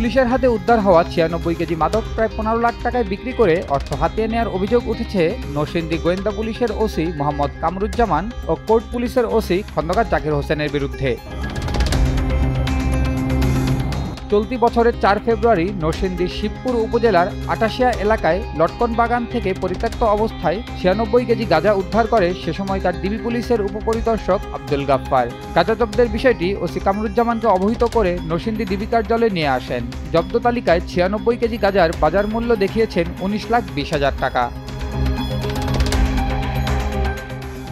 পুলিশের হাতে উদ্ধার হওয়া 96 কেজি মাদক প্রায় 15 লাখ টাকায় বিক্রি করে অর্থ হাতিয়ে নেওয়ার অভিযোগ উঠেছে নরসিংদী গোয়েন্দা পুলিশের ওসি মোহাম্মদ কামরুজ্জামান ও কোর্ট পুলিশের ওসি খন্দকার জাকির হোসেনের বিরুদ্ধে। চলতি বছরের 4 ফেব্রুয়ারি নরসিংদীর শিবপুর উপজেলার আটাশিয়া এলাকায় লটকন বাগান থেকে পরিত্যক্ত অবস্থায় 96 কেজি গাঁজা উদ্ধার করে সে সময়কার ডিবি পুলিশের উপপরিদর্শক আব্দুল গাফফার। গাঁজা জব্দের বিষয়টি ওসি কামরুজ্জামানকে অবহিত করে নরসিংদী ডিবি কার্যালয়ে নিয়ে আসেন। জব্দ তালিকায় 96 কেজি গাঁজার বাজার মূল্য দেখিয়েছেন 19,20,000 টাকা।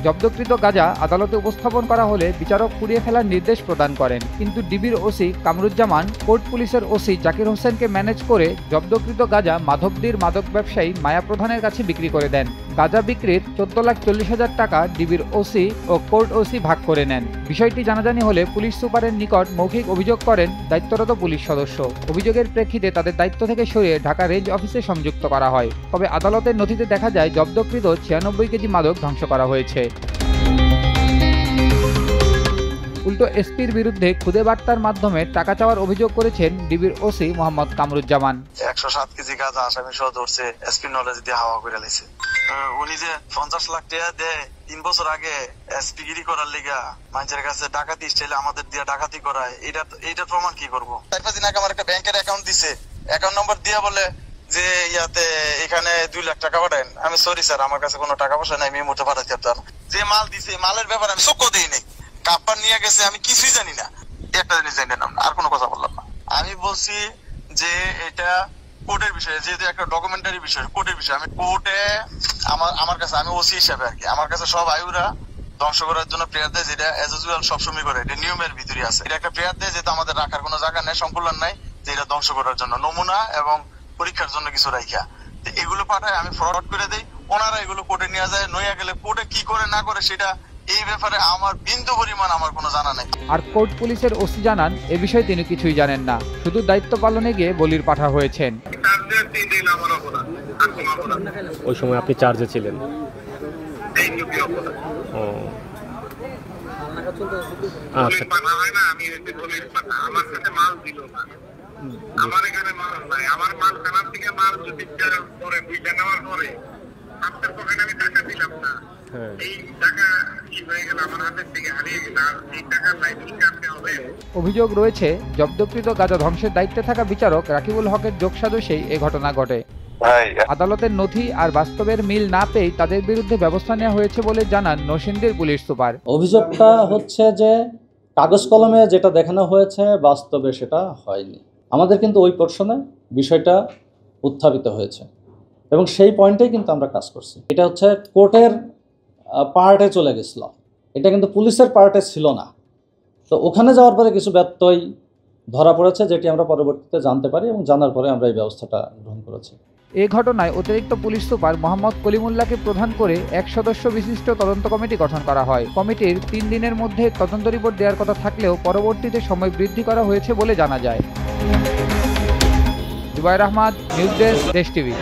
জব্দকৃত গাঁজা আদালতে উপস্থাপন করা হলে বিচারক পুড়িয়ে ফেলার নির্দেশ প্রদান করেন, কিন্তু ডিবির ওসি কামরুজ্জামান কোর্ট পুলিশের ওসি জাকির হোসেনকে ম্যানেজ করে জব্দকৃত গাঁজা মাধবদীর মাদক ব্যবসায়ী মায়া প্রধানের কাছে বিক্রি করে দেন। গাঁজা বিক্রির 14,40,000 টাকা ডিবির ওসি ও কোর্ট ওসি ভাগ করে নেন। বিষয়টি জানাজানি হলে পুলিশ সুপারের নিকট মৌখিক অভিযোগ করেন দায়িত্বরত পুলিশ সদস্য। অভিযোগের প্রেক্ষিতে তাদের দায়িত্ব থেকে সরিয়ে ঢাকা রেঞ্জ অফিসে সংযুক্ত করা হয়। তবে আদালতের নথিতে দেখা যায় জব্দকৃত 96 কেজি মাদক ধ্বংস করা হয়েছে। উল্টো এসপির বিরুদ্ধে খুদে বার্তার মাধ্যমে টাকা চাওয়ার অভিযোগ করেছেন ডিবির ওসি মোহাম্মদ কামরুজ্জামান। 107 কেজি গাঁজা আসামি সহ ধরছে, এসপি নলেজ দিয়ে হাওয়া করে লাইছে। উনি যে 50 লাখ টাকা দেয় 3 বছর আগে এসপি গিরি করার লিগা মানুষের কাছে ডাকাতি স্টাইলে আমাদের দিয়ে ডাকাতি করায়, এইটা প্রমাণ কি করবো? 4-5 দিন আগে আমার একটা ব্যাংকের অ্যাকাউন্ট দিছে, অ্যাকাউন্ট নম্বর দিয়া বলে যে ইয়াতে এখানে 2 লাখ টাকা পাঠান। আমি সরি স্যার, আমার কাছে কোনো টাকা পয়সা নাই, আমি এই মুহূর্তে পাঠাতে পারতাম না। যে মাল দিছে মালের ব্যাপারে আমি চোখও দেই নাই, কাপড় নিয়ে গেছে আমি কিছুই জানি না। একটা জিনিস জানি না, আর কোনো কথা বললাম না। আমি বলছি যে এটা কোর্টের বিষয়, যেহেতু একটা ডকুমেন্টারি বিষয়, কোর্টের বিষয়। আমি কোর্টে আমার কাছে, আমি ওসি হিসাবে আর কি, আমার কাছে সব আয়ুরা ধ্বংস করার জন্য প্রেয়ার দেয়, যেটা এজ ইউজুয়াল সবসময় করে, এটা নিয়মের ভিতরে আছে। এটা একটা প্রেয়ার দেয়, যেহেতু আমাদের রাখার কোনো জায়গা নেই, সংকুলন নাই, যে এটা ধ্বংস করার জন্য নমুনা এবং পরীক্ষার জন্য কিছু রাইখা এগুলো পাঠায়, আমি ফরওয়ার্ড করে দেই। ওনারা এগুলো কোর্টে নিয়ে যায়, নইয়া গেলে কোর্টে কি করে না করে সেটা এই ব্যাপারে আমার বিন্দু পরিমাণ আমার কোনো জানা নেই। আর কোর্ট পুলিশের ওসি জানান এ বিষয়ে তিনি কিছুই জানেন না, শুধু দায়িত্ব পালনে গিয়ে বলির পাঠা হয়েছেন। ওই সময় আপনি চার্জে ছিলেন? আচ্ছা, আমার এখানে মাল নাই, আমার মাল খানার থেকে মাল যদি পরে বুঝে নেওয়ার পরে আপনার পকেটে আমি টাকা দিলাম না, এই টাকা কি হয়ে গেল আমার হাতের থেকে হারিয়ে গেল, এই টাকা লাইসেন্স কাটতে হবে। অভিযোগ রয়েছে জব্দকৃত গাঁজা ধ্বংসের দায়িত্বে থাকা বিচারক রাকিবুল হকের যোগসাজশেই এ ঘটনা ঘটে। আদালতের নথি আর বাস্তবের মিল না পেয়ে তাদের বিরুদ্ধে ব্যবস্থা নেওয়া হয়েছে বলে জানান নরসিংদীর পুলিশ সুপার। অভিযোগটা হচ্ছে যে কাগজ কলমে যেটা দেখানো হয়েছে বাস্তবে সেটা হয়নি। আমাদের কিন্তু ওই পোর্শনে বিষয়টা উত্থাপিত হয়েছে এবং সেই পয়েন্টেই কিন্তু আমরা কাজ করছি। এটা হচ্ছে কোর্টের পার্টে চলে গেছিল, এটা কিন্তু পুলিশের পার্টে ছিল না। তো ওখানে যাওয়ার পরে কিছু ব্যত্যয় ধরা পড়েছে, যেটি আমরা পরবর্তীতে জানতে পারি এবং জানার পরে আমরা এই ব্যবস্থাটা গ্রহণ করেছি। এ ঘটনায় অতিরিক্ত পুলিশ সুপার মোহাম্মদ কলিমুল্লাহকে প্রধান করে 1 সদস্য বিশিষ্ট তদন্ত কমিটি গঠন করা হয়। কমিটির 3 দিনের মধ্যে তদন্ত রিপোর্ট দেওয়ার কথা থাকলেও পরবর্তীতে সময় বৃদ্ধি করা হয়েছে বলে জানা যায়। জুবায়ের আহমদ, নিউজ ডেস্ক, দেশ টিভি।